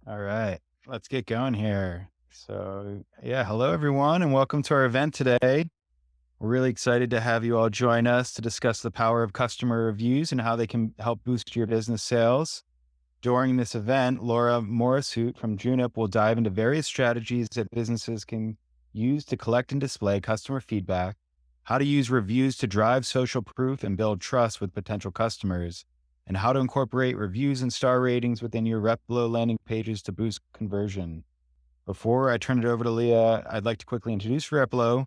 All right, let's get going here. Hello everyone, and welcome to our event today. We're really excited to have you all join us to discuss the power of customer reviews and how they can help boost your business sales. During this event, Laura Morrishoot from Junip will dive into various strategies that businesses can use to collect and display customer feedback, how to use reviews to drive social proof and build trust with potential customers, and how to incorporate reviews and star ratings within your Replo landing pages to boost conversion. Before I turn it over to Leah, I'd like to quickly introduce Replo.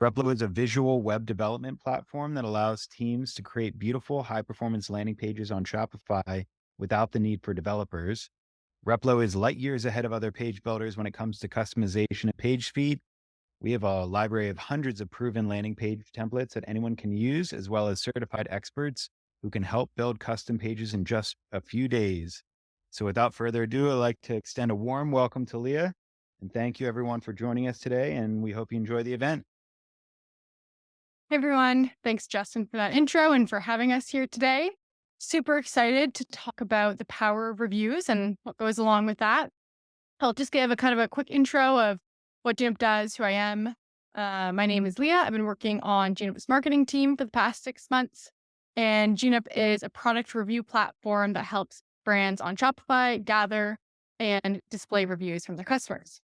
Replo is a visual web development platform that allows teams to create beautiful, high performance landing pages on Shopify without the need for developers. Replo is light years ahead of other page builders when it comes to customization and page speed. We have a library of hundreds of proven landing page templates that anyone can use, as well as certified experts who can help build custom pages in just a few days. So without further ado, I'd like to extend a warm welcome to Leah. And thank you everyone for joining us today. And we hope you enjoy the event. Hey everyone, thanks Justin for that intro and for having us here today. Super excited to talk about the power of reviews and what goes along with that. I'll just give a kind of a quick intro of what Junip does, who I am. My name is Leah. I've been working on Junip's marketing team for the past 6 months. And Junip is a product review platform that helps brands on Shopify gather and display reviews from their customers.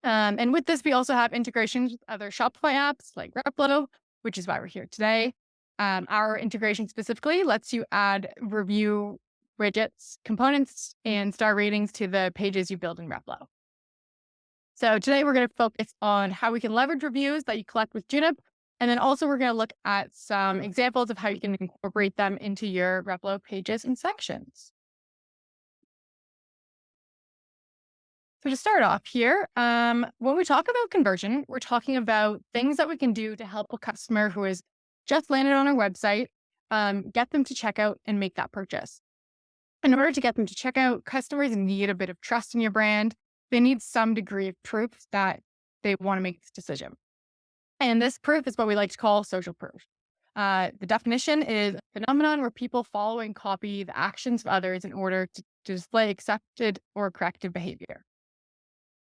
And with this, we also have integrations with other Shopify apps like Replo, which is why we're here today. Our integration specifically lets you add review widgets, components, and star ratings to the pages you build in Replo. So today we're going to focus on how we can leverage reviews that you collect with Junip. And then also we're going to look at some examples of how you can incorporate them into your Replo pages and sections. So to start off here, when we talk about conversion, we're talking about things that we can do to help a customer who has just landed on our website, get them to check out and make that purchase. In order to get them to check out, customers need a bit of trust in your brand. They need some degree of proof that they want to make this decision. And this proof is what we like to call social proof. The definition is a phenomenon where people follow and copy the actions of others in order to display accepted or corrected behavior.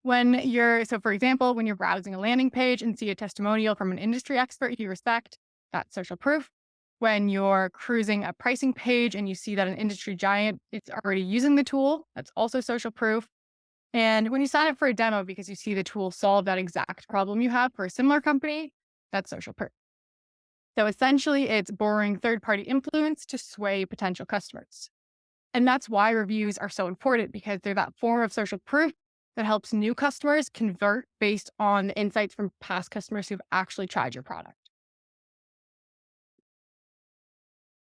For example, when you're browsing a landing page and see a testimonial from an industry expert you respect, that's social proof. When you're cruising a pricing page and you see that an industry giant is already using the tool, that's also social proof. And when you sign up for a demo because you see the tool solve that exact problem you have for a similar company, that's social proof. So essentially, it's borrowing third-party influence to sway potential customers. And that's why reviews are so important, because they're that form of social proof that helps new customers convert based on the insights from past customers who've actually tried your product.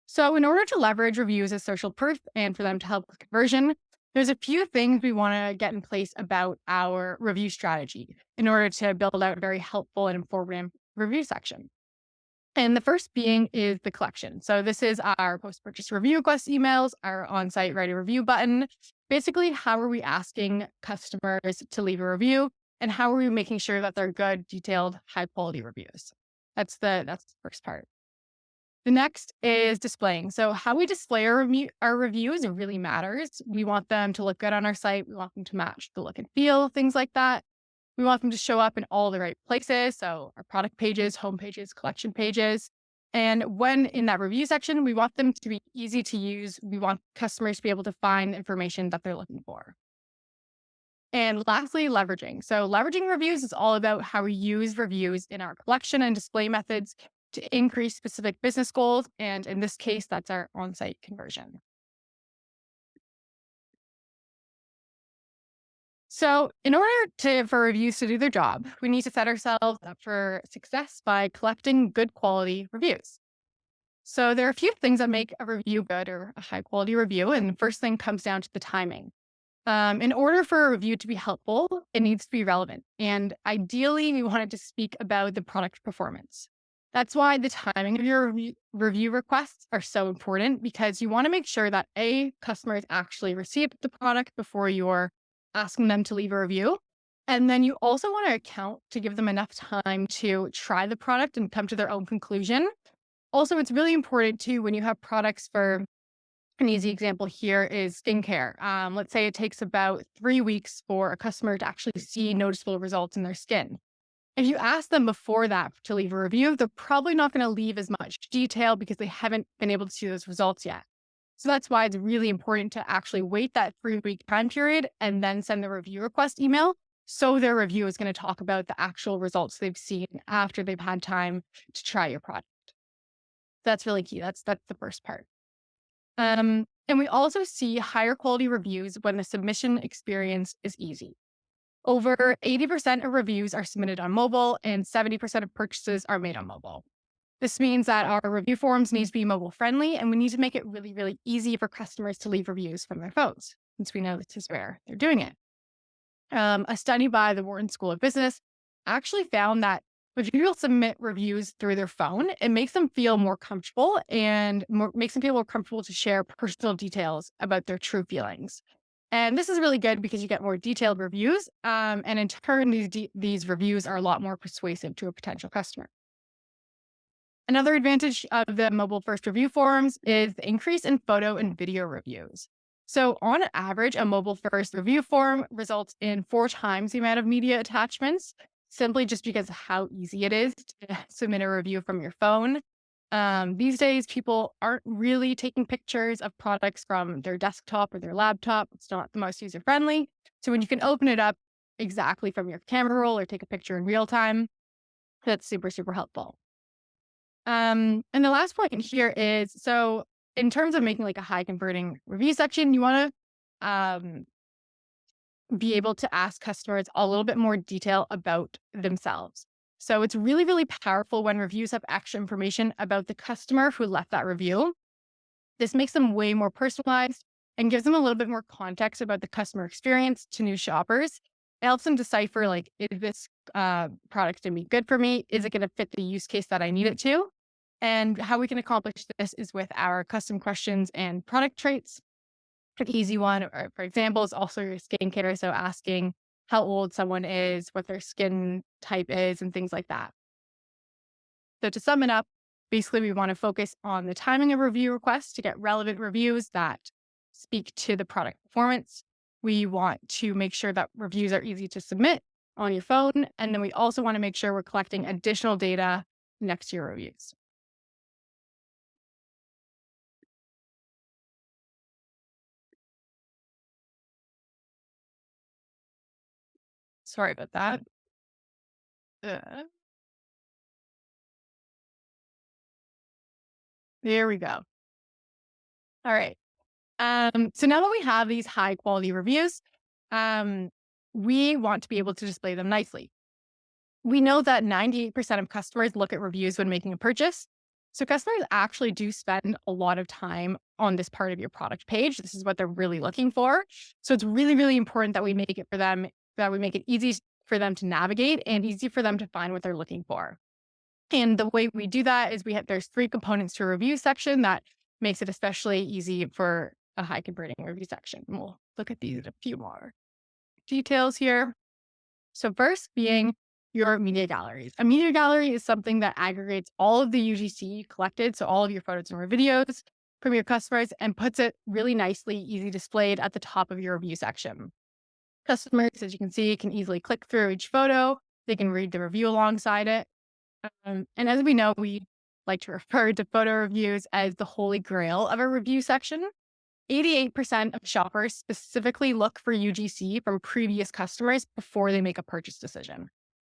So in order to leverage reviews as social proof and for them to help with conversion, there's a few things we want to get in place about our review strategy in order to build out a very helpful and informative review section. And the first being is the collection. So this is our post-purchase review request emails, our on-site write a review button. Basically, how are we asking customers to leave a review, and how are we making sure that they're good, detailed, high-quality reviews? That's the first part. The next is displaying. So how we display our reviews really matters. We want them to look good on our site. We want them to match the look and feel, things like that. We want them to show up in all the right places. So our product pages, home pages, collection pages. And when in that review section, we want them to be easy to use. We want customers to be able to find information that they're looking for. And lastly, leveraging. So leveraging reviews is all about how we use reviews in our collection and display methods to increase specific business goals. And in this case, that's our on-site conversion. So in order for reviews to do their job, we need to set ourselves up for success by collecting good quality reviews. So there are a few things that make a review good or a high quality review. And the first thing comes down to the timing. In order for a review to be helpful, it needs to be relevant. And ideally, we want it to speak about the product performance. That's why the timing of your review requests are so important, because you want to make sure that customers actually received the product before you're asking them to leave a review. And then you also want to account to give them enough time to try the product and come to their own conclusion. Also, it's really important too, when you have products for An easy example here is skincare. Let's say it takes about 3 weeks for a customer to actually see noticeable results in their skin. If you ask them before that to leave a review, they're probably not going to leave as much detail because they haven't been able to see those results yet. So that's why it's really important to actually wait that 3 week time period and then send the review request email. So their review is going to talk about the actual results they've seen after they've had time to try your product. That's really key. That's the first part. And we also see higher quality reviews when the submission experience is easy. Over 80% of reviews are submitted on mobile, and 70% of purchases are made on mobile. This means that our review forms need to be mobile friendly, and we need to make it really, really easy for customers to leave reviews from their phones, since we know this is where they're doing it. A study by the Wharton School of Business actually found that when people submit reviews through their phone, it makes them feel more comfortable and makes them feel more comfortable to share personal details about their true feelings. And this is really good because you get more detailed reviews. And in turn, these reviews are a lot more persuasive to a potential customer. Another advantage of the mobile first review forums is the increase in photo and video reviews. So, on average, a mobile first review form results in 4 times the amount of media attachments, simply just because of how easy it is to submit a review from your phone. These days, people aren't really taking pictures of products from their desktop or their laptop. It's not the most user friendly. So, when you can open it up exactly from your camera roll or take a picture in real time, that's super, super helpful. And the last point here is so in terms of making like a high converting review section, you want to be able to ask customers a little bit more detail about themselves. So it's really, really powerful when reviews have extra information about the customer who left that review. This makes them way more personalized and gives them a little bit more context about the customer experience to new shoppers. It helps them decipher like, is this product going to be good for me? Is it going to fit the use case that I need it to? And how we can accomplish this is with our custom questions and product traits. An easy one, or for example, is also your skincare. So asking how old someone is, what their skin type is, and things like that. So to sum it up, basically we want to focus on the timing of review requests to get relevant reviews that speak to the product performance. We want to make sure that reviews are easy to submit on your phone. And then we also want to make sure we're collecting additional data next to your reviews. Sorry about that. Uh, there we go. All right. So now that we have these high quality reviews, um, we want to be able to display them nicely. We know that 98% of customers look at reviews when making a purchase. So customers actually do spend a lot of time on this part of your product page. This is what they're really looking for. So it's really, really important that we make it for them, that we make it easy for them to navigate and easy for them to find what they're looking for. And the way we do that is there's 3 components to a review section that makes it especially easy for a high converting review section. And we'll look at these in a few more details here. So first being your media galleries. A media gallery is something that aggregates all of the UGC collected, so all of your photos and videos from your customers and puts it really nicely, easy displayed at the top of your review section. Customers, as you can see, can easily click through each photo. They can read the review alongside it. And as we know, we like to refer to photo reviews as the holy grail of a review section. 88% of shoppers specifically look for UGC from previous customers before they make a purchase decision,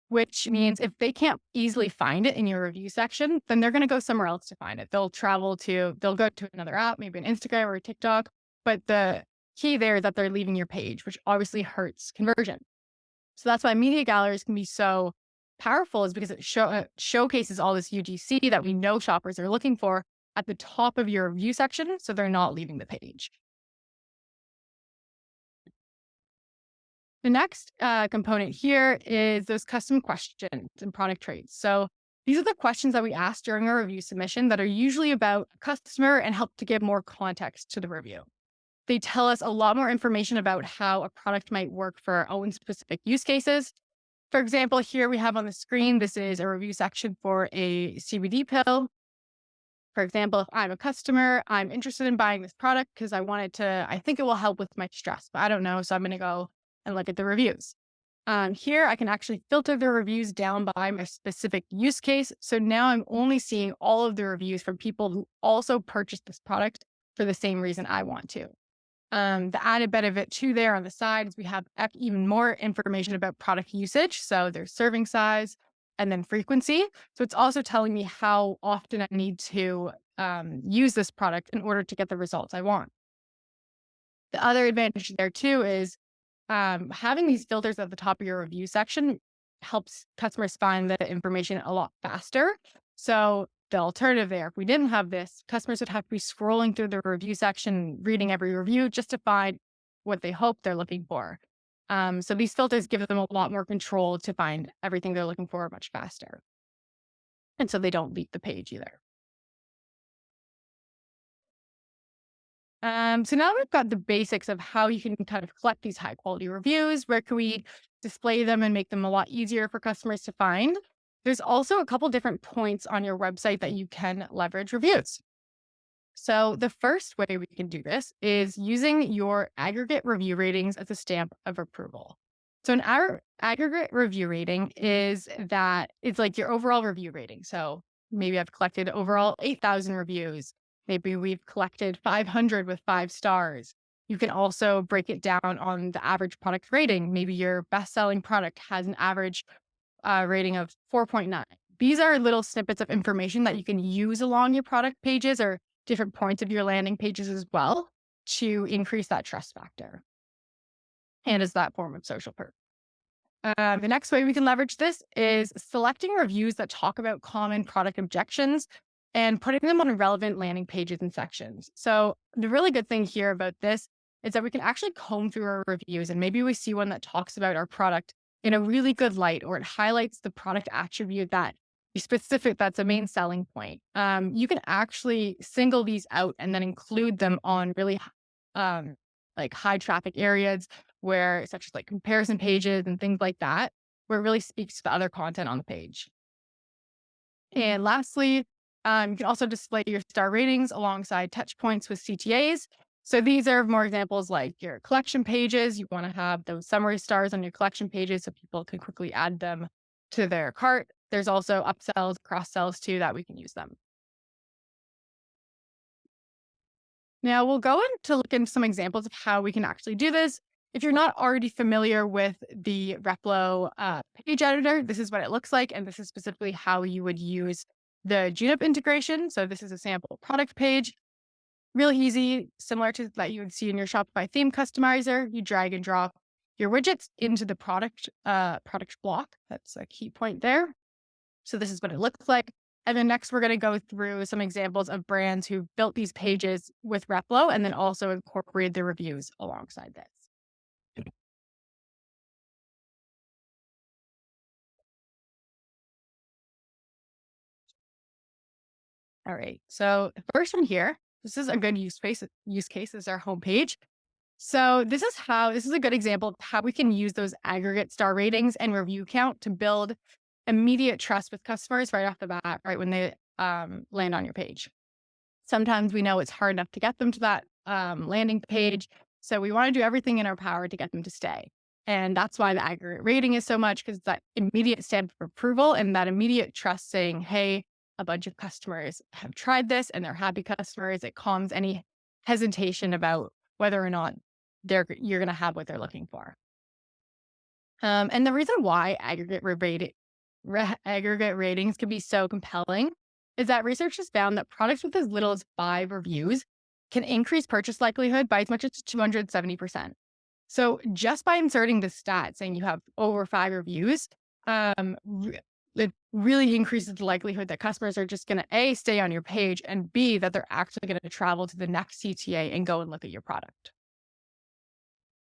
which means if they can't easily find it in your review section, then they're going to go somewhere else to find it. They'll go to another app, maybe an Instagram or a TikTok. But the key there is that they're leaving your page, which obviously hurts conversion. So that's why media galleries can be so powerful, is because it showcases all this UGC that we know shoppers are looking for at the top of your review section, so they're not leaving the page. The next component here is those custom questions and product traits. So these are the questions that we ask during our review submission that are usually about a customer and help to give more context to the review. They tell us a lot more information about how a product might work for our own specific use cases. For example, here we have on the screen, this is a review section for a CBD pill. For example, if I'm a customer, I'm interested in buying this product because I think it will help with my stress, but I don't know. So I'm going to go and look at the reviews. Here, I can actually filter the reviews down by my specific use case. So now I'm only seeing all of the reviews from people who also purchased this product for the same reason I want to. The added benefit too there on the side is we have even more information about product usage. So there's serving size and then frequency. So it's also telling me how often I need to use this product in order to get the results I want. The other advantage there too is having these filters at the top of your review section helps customers find the information a lot faster. So the alternative there, if we didn't have this, customers would have to be scrolling through the review section, reading every review just to find what they hope they're looking for. So these filters give them a lot more control to find everything they're looking for much faster. And so they don't leak the page either. So now we've got the basics of how you can kind of collect these high quality reviews. Where can we display them and make them a lot easier for customers to find? There's also a couple different points on your website that you can leverage reviews. So the first way we can do this is using your aggregate review ratings as a stamp of approval. So an aggregate review rating is that it's like your overall review rating. So maybe I've collected overall 8,000 reviews. Maybe we've collected 500 with 5 stars. You can also break it down on the average product rating. Maybe your best-selling product has an average rating of 4.9. These are little snippets of information that you can use along your product pages or different points of your landing pages as well to increase that trust factor and as that form of social proof. The next way we can leverage this is selecting reviews that talk about common product objections and putting them on relevant landing pages and sections. So the really good thing here about this is that we can actually comb through our reviews and maybe we see one that talks about our product in a really good light, or it highlights the product attribute that is specific, that's a main selling point. You can actually single these out and then include them on really like high traffic areas where, such as like comparison pages and things like that, where it really speaks to the other content on the page. And lastly, you can also display your star ratings alongside touch points with CTAs. So these are more examples like your collection pages. You want to have those summary stars on your collection pages so people can quickly add them to their cart. There's also upsells, cross sells too that we can use them. Now we'll go into look into some examples of how we can actually do this. If you're not already familiar with the Replo page editor, this is what it looks like. And this is specifically how you would use the Junip integration. So this is a sample product page. Really easy, similar to that you would see in your Shopify theme customizer. You drag and drop your widgets into the product block. That's a key point there. So this is what it looks like. And then next, we're going to go through some examples of brands who built these pages with Replo and then also incorporated the reviews alongside this. All right. So the first one here, this is a good use case. Use case is our homepage. So this is a good example of how we can use those aggregate star ratings and review count to build immediate trust with customers right off the bat, right when they land on your page. Sometimes we know it's hard enough to get them to that landing page. So we want to do everything in our power to get them to stay. And that's why the aggregate rating is so much, because that immediate stamp of approval and that immediate trust saying, hey, a bunch of customers have tried this and they're happy customers. It calms any hesitation about whether or not you're going to have what they're looking for. And the reason why aggregate ratings can be so compelling is that research has found that products with as little as 5 reviews can increase purchase likelihood by as much as 270%. So just by inserting the stat saying you have over 5 reviews, it really increases the likelihood that customers are just going to A, stay on your page, and B, that they're actually going to travel to the next CTA and go and look at your product.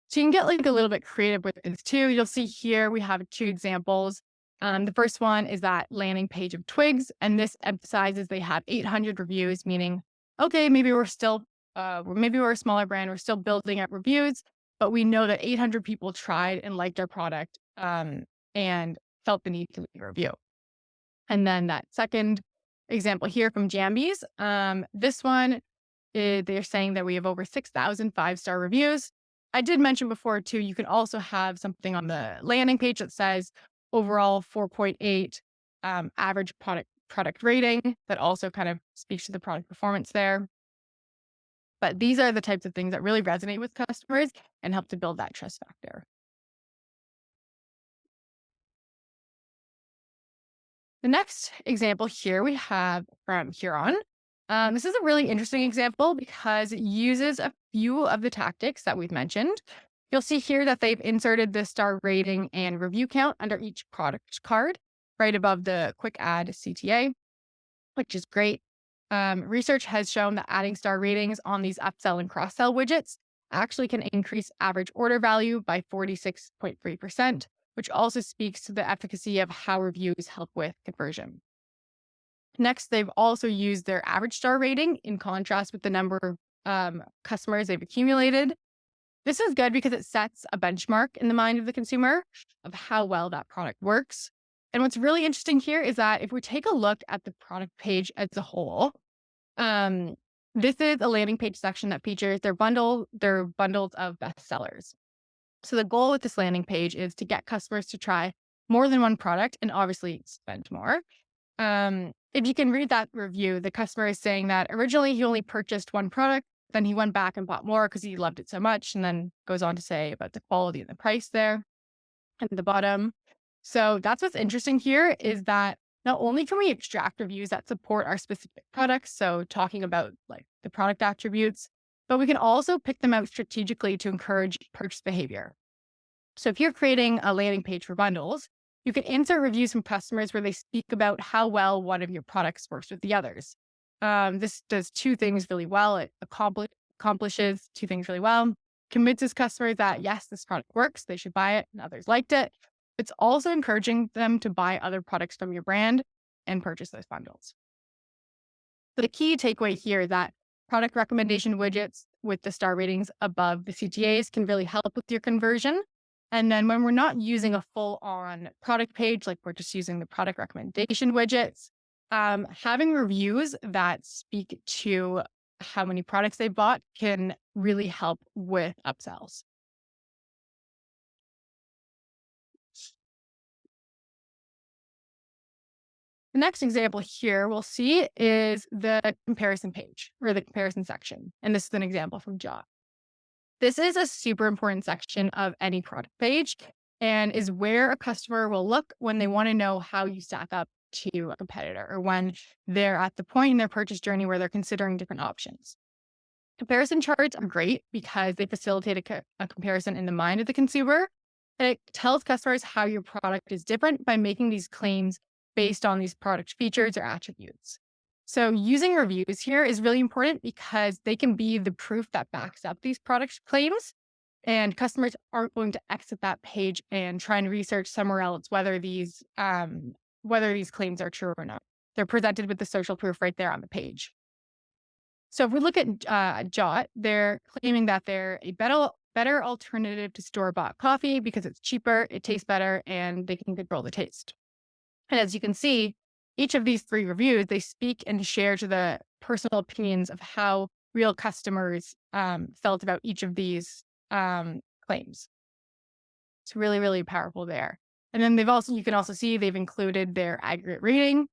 So you can get like a little bit creative with this too. You'll see here we have 2 examples. The first one is that landing page of Twigs, and this emphasizes they have 800 reviews, meaning, okay, maybe we're a smaller brand, we're still building up reviews, but we know that 800 people tried and liked our product and felt the need to leave a review. And then that second example here from Jambies. This one, they're saying that we have over 6,000 5-star reviews. I did mention before too, you can also have something on the landing page that says overall 4.8 average product rating. That also kind of speaks to the product performance there. But these are the types of things that really resonate with customers and help to build that trust factor. The next example here we have from Huron. This is a really interesting example because it uses a few of the tactics that we've mentioned. You'll see here that they've inserted the star rating and review count under each product card, right above the quick add CTA, which is great. Research has shown that adding star ratings on these upsell and cross sell widgets actually can increase average order value by 46.3%, which also speaks to the efficacy of how reviews help with conversion. Next, they've also used their average star rating in contrast with the number of customers they've accumulated. This is good because it sets a benchmark in the mind of the consumer of how well that product works. And what's really interesting here is that if we take a look at the product page as a whole, um, this is a landing page section that features their bundles of bestsellers. So the goal with this landing page is to get customers to try more than one product and obviously spend more. If you can read that review, the customer is saying that originally he only purchased one product, then he went back and bought more because he loved it so much, and then goes on to say about the quality and the price there at the bottom. So that's what's interesting here is that not only can we extract reviews that support our specific products, so talking about like the product attributes, but we can also pick them out strategically to encourage purchase behavior. So if you're creating a landing page for bundles, you can insert reviews from customers where they speak about how well one of your products works with the others. This does two things really well. It accomplishes two things really well. Convinces customers that yes, this product works, they should buy it, and others liked it. It's also encouraging them to buy other products from your brand and purchase those bundles. The key takeaway here is that product recommendation widgets with the star ratings above the CTAs can really help with your conversion. And then when we're not using a full on product page, like we're just using the product recommendation widgets, having reviews that speak to how many products they bought can really help with upsells. The next example here we'll see is the comparison page or the comparison section. And this is an example from Jot. This is a super important section of any product page and is where a customer will look when they want to know how you stack up to a competitor or when they're at the point in their purchase journey where they're considering different options. Comparison charts are great because they facilitate a comparison in the mind of the consumer. And it tells customers how your product is different by making these claims based on these product features or attributes. So using reviews here is really important because they can be the proof that backs up these product claims. And customers aren't going to exit that page and try and research somewhere else whether these claims are true or not. They're presented with the social proof right there on the page. So if we look at Jot, they're claiming that they're a better alternative to store-bought coffee because it's cheaper, it tastes better, and they can control the taste. And as you can see, each of these three reviews, they speak and share to the personal opinions of how real customers felt about each of these claims. It's really, really powerful there. And then you can also see they've included their aggregate rating,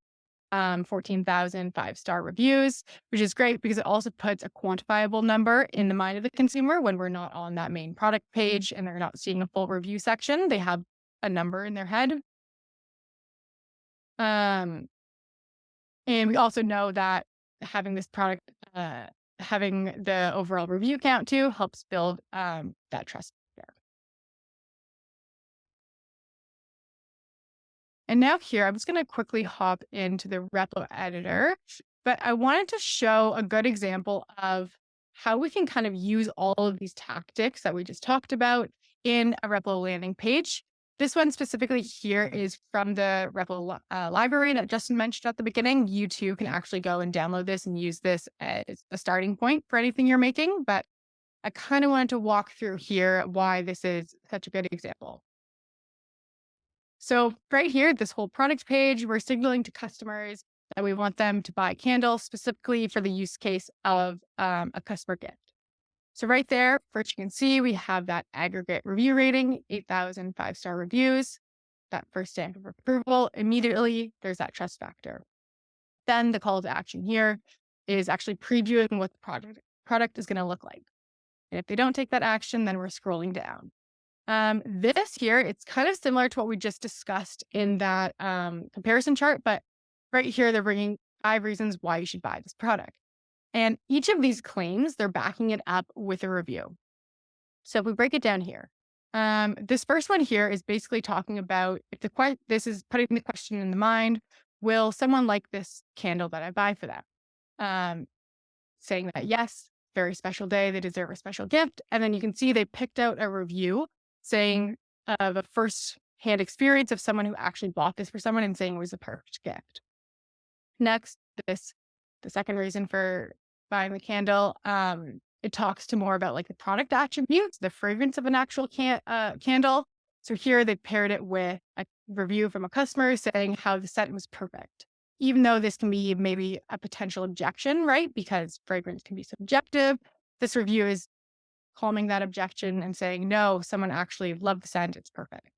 14,000 5-star reviews, which is great because it also puts a quantifiable number in the mind of the consumer when we're not on that main product page and they're not seeing a full review section. They have a number in their head. And we also know that having this product, having the overall review count too, helps build that trust there. And now here, I'm just going to quickly hop into the Replo editor, but I wanted to show a good example of how we can kind of use all of these tactics that we just talked about in a Replo landing page. This one specifically here is from the Replo library that Justin mentioned at the beginning. You too can actually go and download this and use this as a starting point for anything you're making. But I kind of wanted to walk through here why this is such a good example. So right here, this whole product page, we're signaling to customers that we want them to buy candles specifically for the use case of a customer gift. So right there, first you can see we have that aggregate review rating, 8,000 5-star reviews. That first stamp of approval, immediately there's that trust factor. Then the call to action here is actually previewing what the product is going to look like. And if they don't take that action, then we're scrolling down. This here, it's kind of similar to what we just discussed in that comparison chart, but right here, they're bringing 5 reasons why you should buy this product. And each of these claims, they're backing it up with a review. So if we break it down here, this first one here is basically talking about if this is putting the question in the mind, will someone like this candle that I buy for them? Um, Saying that yes, very special day, they deserve a special gift. And then you can see they picked out a review saying of a first hand experience of someone who actually bought this for someone and saying it was a perfect gift. Next, the second reason for buying the candle, it talks to more about like the product attributes, the fragrance of an actual candle. So here they paired it with a review from a customer saying how the scent was perfect. Even though this can be maybe a potential objection, right? Because fragrance can be subjective. This review is calming that objection and saying, no, someone actually loved the scent. It's perfect.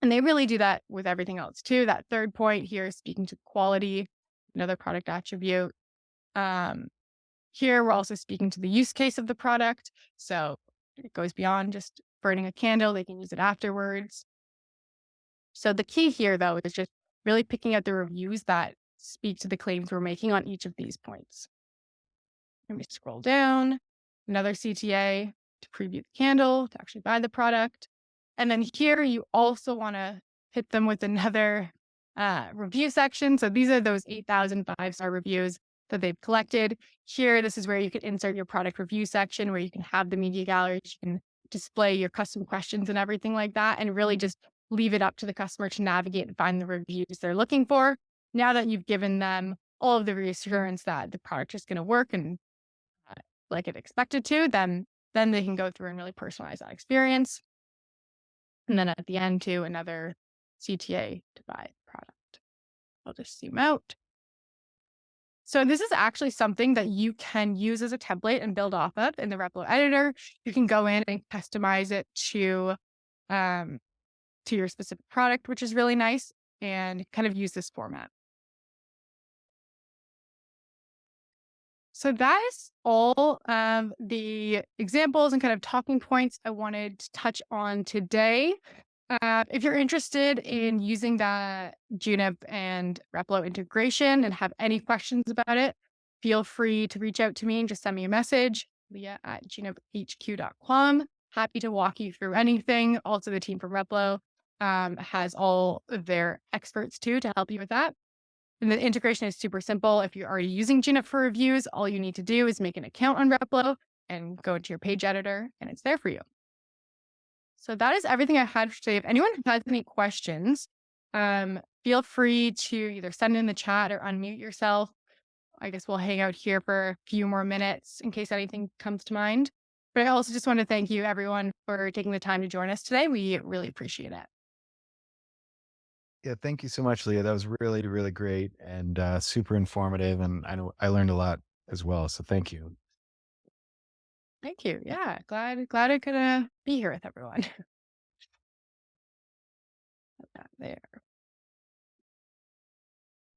And they really do that with everything else too. That third point here is speaking to quality, another product attribute. Um, Here, we're also speaking to the use case of the product. So it goes beyond just burning a candle, they can use it afterwards. So the key here, though, is just really picking out the reviews that speak to the claims we're making on each of these points. Let me scroll down, another CTA to preview the candle, to actually buy the product. And then here you also want to hit them with another review section. So these are those 8,000 5-star reviews that they've collected. Here, this is where you can insert your product review section where you can have the media galleries, you can display your custom questions and everything like that, and really just leave it up to the customer to navigate and find the reviews they're looking for. Now that you've given them all of the reassurance that the product is going to work and uh, like it expected to, then they can go through and really personalize that experience. And then at the end too, another CTA to buy the product. I'll just zoom out. So this is actually something that you can use as a template and build off of in the Replo editor. You can go in and customize it um, to your specific product, which is really nice, and kind of use this format. So that is all the examples and kind of talking points I wanted to touch on today. If you're interested in using the Junip and Replo integration and have any questions about it, feel free to reach out to me and just send me a message, leah@juniphq.com. Happy to walk you through anything. Also, the team from Replo has all of their experts too to help you with that. And the integration is super simple. If you're already using Junip for reviews, all you need to do is make an account on Replo and go into your page editor, and it's there for you. So that is everything I had for today. If anyone has any questions, feel free to either send in the chat or unmute yourself. I guess we'll hang out here for a few more minutes in case anything comes to mind. But I also just want to thank you, everyone, for taking the time to join us today. We really appreciate it. Yeah, thank you so much, Leah. That was really, really great and super informative, and I know I learned a lot as well. So thank you. Thank you. Yeah, glad I could be here with everyone. There.